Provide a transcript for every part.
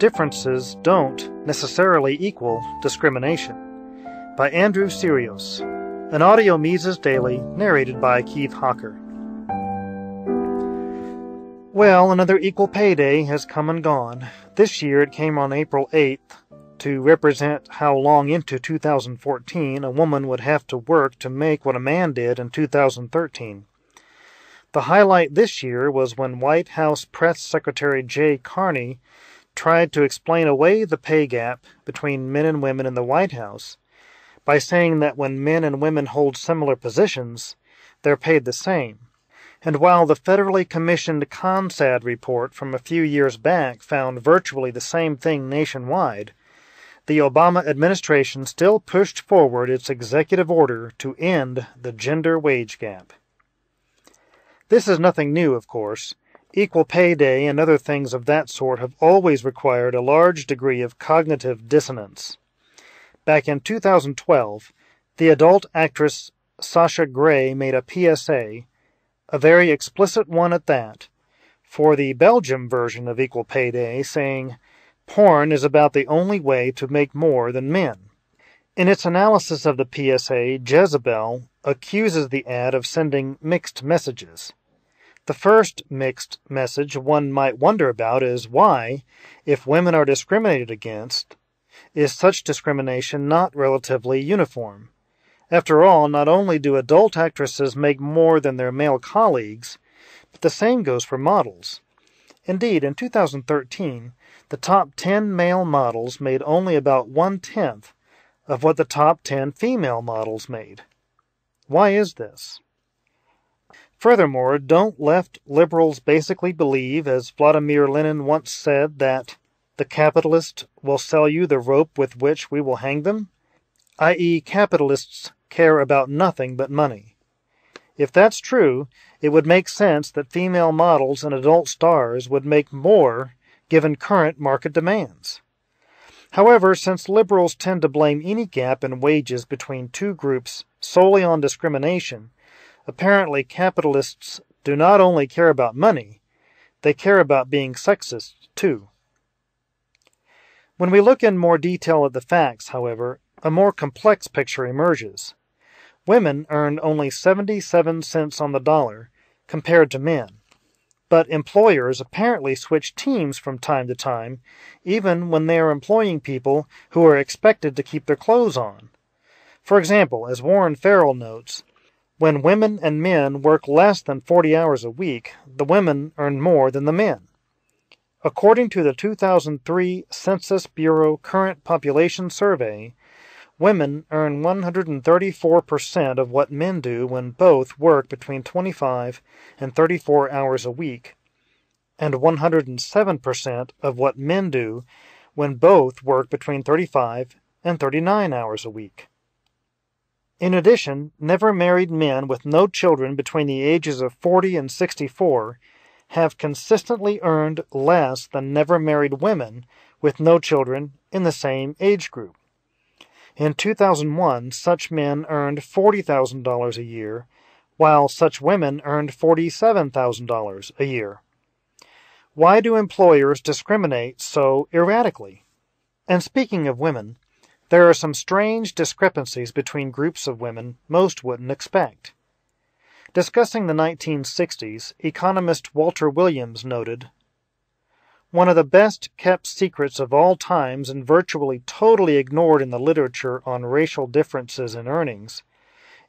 Differences Don't Necessarily Equal Discrimination by Andrew Syrios, an audio Mises Daily narrated by Keith Hawker. Well, another equal pay day has come and gone. This year it came on April 8th to represent how long into 2014 a woman would have to work to make what a man did in 2013. The highlight this year was when White House Press Secretary Carney tried to explain away the pay gap between men and women in the White House by saying that when men and women hold similar positions, they're paid the same. And while the federally commissioned CONSAD report from a few years back found virtually the same thing nationwide, the Obama administration still pushed forward its executive order to end the gender wage gap. This is nothing new, of course. Equal pay day and other things of that sort have always required a large degree of cognitive dissonance. Back in 2012, the adult actress Sasha Grey made a PSA, a very explicit one at that, for the Belgium version of Equal Pay Day, saying, "Porn is about the only way to make more than men." In its analysis of the PSA, Jezebel accuses the ad of sending mixed messages. The first mixed message one might wonder about is why, if women are discriminated against, is such discrimination not relatively uniform? After all, not only do adult actresses make more than their male colleagues, but the same goes for models. Indeed, in 2013, the top 10 male models made only about 1/10 of what the top 10 female models made. Why is this? Furthermore, don't left liberals basically believe, as Vladimir Lenin once said, that the capitalist will sell you the rope with which we will hang them? I.e., capitalists care about nothing but money. If that's true, it would make sense that female models and adult stars would make more given current market demands. However, since liberals tend to blame any gap in wages between two groups solely on discrimination, apparently capitalists do not only care about money, they care about being sexist too. When we look in more detail at the facts, however, a more complex picture emerges. Women earn only 77 cents on the dollar compared to men, but employers apparently switch teams from time to time, even when they are employing people who are expected to keep their clothes on. For example, as Warren Farrell notes, when women and men work less than 40 hours a week, the women earn more than the men. According to the 2003 Census Bureau Current Population Survey, women earn 134% of what men do when both work between 25 and 34 hours a week, and 107% of what men do when both work between 35 and 39 hours a week. In addition, never-married men with no children between the ages of 40 and 64 have consistently earned less than never-married women with no children in the same age group. In 2001, such men earned $40,000 a year, while such women earned $47,000 a year. Why do employers discriminate so erratically? And speaking of women, there are some strange discrepancies between groups of women most wouldn't expect. Discussing the 1960s, economist Walter Williams noted, "One of the best-kept secrets of all times and virtually totally ignored in the literature on racial differences in earnings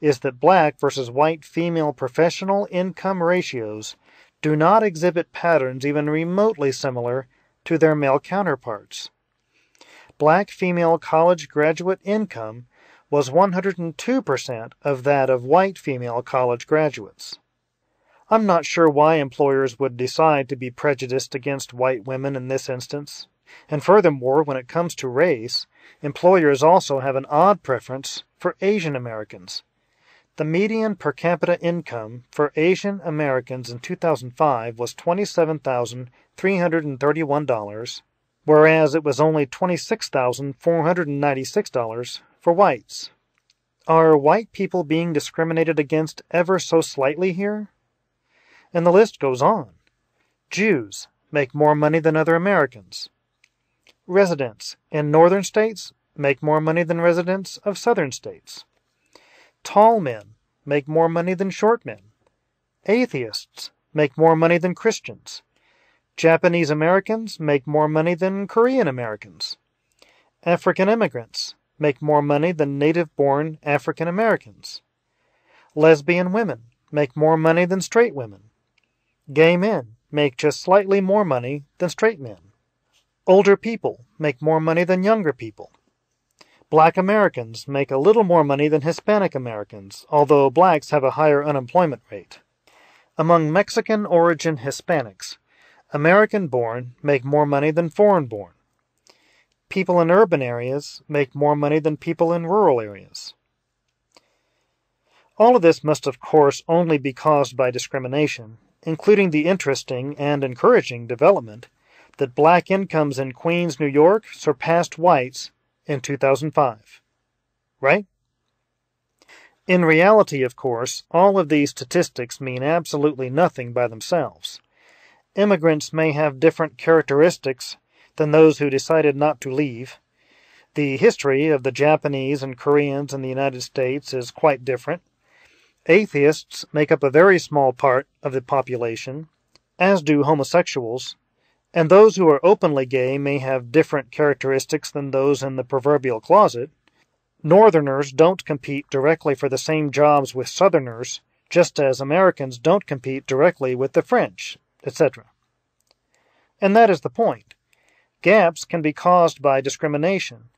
is that black versus white female professional income ratios do not exhibit patterns even remotely similar to their male counterparts. Black female college graduate income was 102% of that of white female college graduates." I'm not sure why employers would decide to be prejudiced against white women in this instance. And furthermore, when it comes to race, employers also have an odd preference for Asian Americans. The median per capita income for Asian Americans in 2005 was $27,331, whereas it was only $26,496 for whites. Are white people being discriminated against ever so slightly here? And the list goes on. Jews make more money than other Americans. Residents in northern states make more money than residents of southern states. Tall men make more money than short men. Atheists make more money than Christians. Japanese Americans make more money than Korean Americans. African immigrants make more money than native-born African Americans. Lesbian women make more money than straight women. Gay men make just slightly more money than straight men. Older people make more money than younger people. Black Americans make a little more money than Hispanic Americans, although blacks have a higher unemployment rate. Among Mexican-origin Hispanics, American-born make more money than foreign-born. People in urban areas make more money than people in rural areas. All of this must, of course, only be caused by discrimination, including the interesting and encouraging development that black incomes in Queens, New York surpassed whites in 2005. Right? In reality, of course, all of these statistics mean absolutely nothing by themselves. Immigrants may have different characteristics than those who decided not to leave. The history of the Japanese and Koreans in the United States is quite different. Atheists make up a very small part of the population, as do homosexuals, and those who are openly gay may have different characteristics than those in the proverbial closet. Northerners don't compete directly for the same jobs with Southerners, just as Americans don't compete directly with the French, etc. And that is the point. Gaps can be caused by discrimination,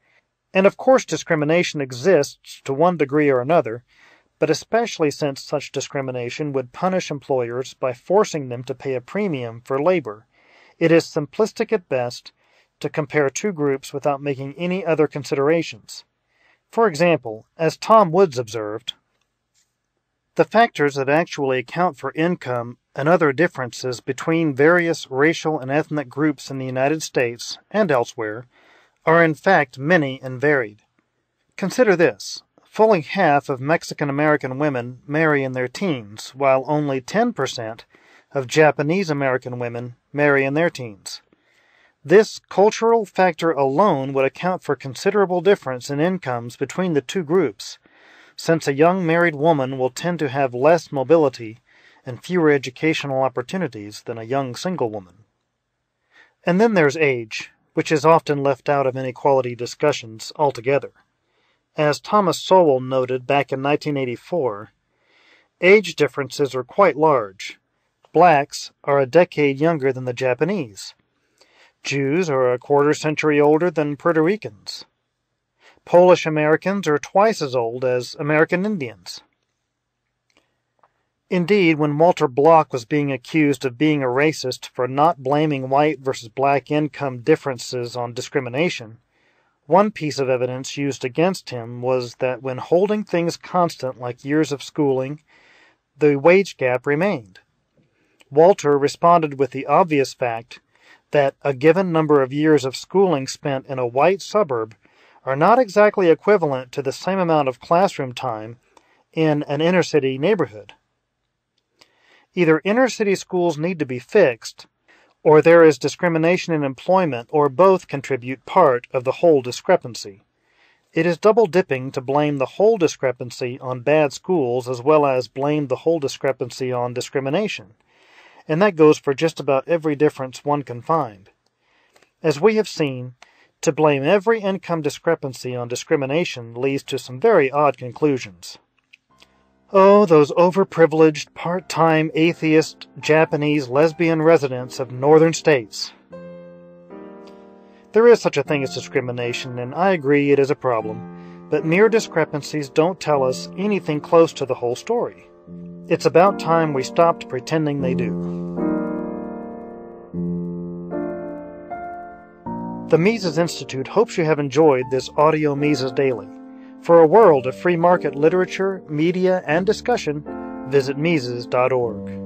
and of course discrimination exists to one degree or another, but especially since such discrimination would punish employers by forcing them to pay a premium for labor. It is simplistic at best to compare two groups without making any other considerations. For example, as Tom Woods observed, the factors that actually account for income and other differences between various racial and ethnic groups in the United States and elsewhere are in fact many and varied. Consider this. Fully half of Mexican-American women marry in their teens, while only 10% of Japanese-American women marry in their teens. This cultural factor alone would account for considerable difference in incomes between the two groups, since a young married woman will tend to have less mobility and fewer educational opportunities than a young single woman. And then there's age, which is often left out of inequality discussions altogether. As Thomas Sowell noted back in 1984, age differences are quite large. Blacks are a decade younger than the Japanese. Jews are a quarter-century older than Puerto Ricans. Polish Americans are twice as old as American Indians. Indeed, when Walter Block was being accused of being a racist for not blaming white versus black income differences on discrimination, one piece of evidence used against him was that when holding things constant like years of schooling, the wage gap remained. Walter responded with the obvious fact that a given number of years of schooling spent in a white suburb are not exactly equivalent to the same amount of classroom time in an inner-city neighborhood. Either inner-city schools need to be fixed, or there is discrimination in employment, or both contribute part of the whole discrepancy. It is double-dipping to blame the whole discrepancy on bad schools as well as blame the whole discrepancy on discrimination. And that goes for just about every difference one can find. As we have seen, to blame every income discrepancy on discrimination leads to some very odd conclusions. Oh, those overprivileged, part-time, atheist, Japanese, lesbian residents of northern states. There is such a thing as discrimination, and I agree it is a problem, but mere discrepancies don't tell us anything close to the whole story. It's about time we stopped pretending they do. The Mises Institute hopes you have enjoyed this audio Mises Daily. For a world of free market literature, media, and discussion, visit Mises.org.